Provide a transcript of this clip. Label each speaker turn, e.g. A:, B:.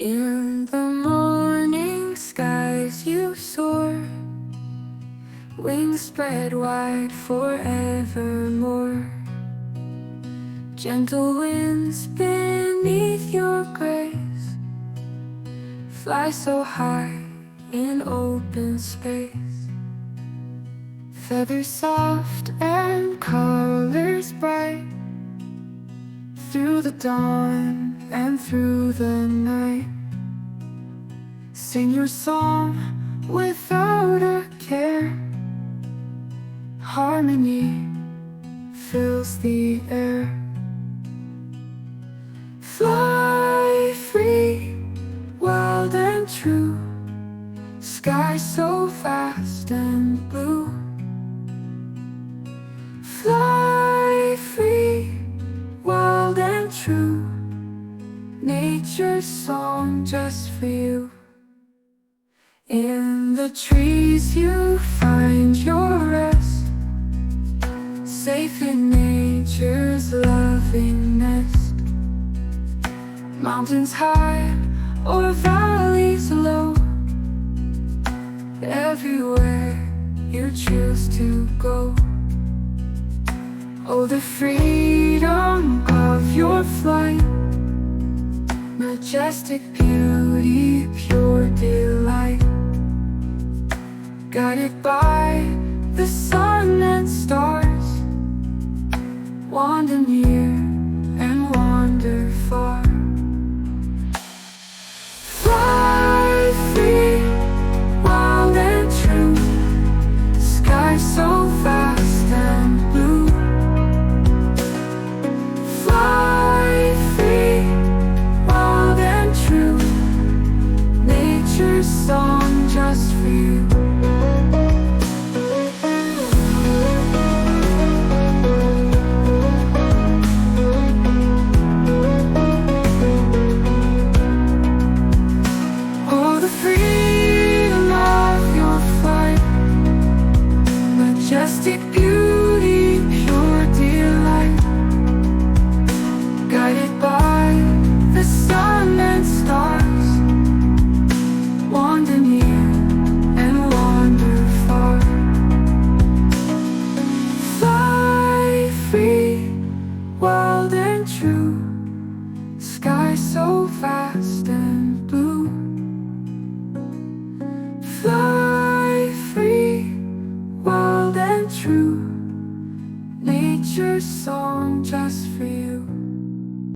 A: In the morning skies you soar, wings spread wide forevermore. Gentle winds beneath your grace, fly so high in open space. Feathers soft and colors bright, through the dawn and through the night. Sing your song without a care. Harmony fills the air. Fly free, wild and true, sky so vast and blue. Fly free, wild and true, nature's song just for you. In the trees you find your rest, safe in nature's loving nest. Mountains high or valleys low, everywhere you choose to go. Oh, the freedom of your flight, majestic beauty, pure delight. Guided by the sun and stars, wander near and wander far. Fly free, wild and true, sky so vast and blue. Fly free, wild and true, nature's song just for you. Oh, the freedom of your flight, majestic beauty, pure delight. Guided by the sun and stars, wander near and wander far. Fly free, wild and true, sky so vast and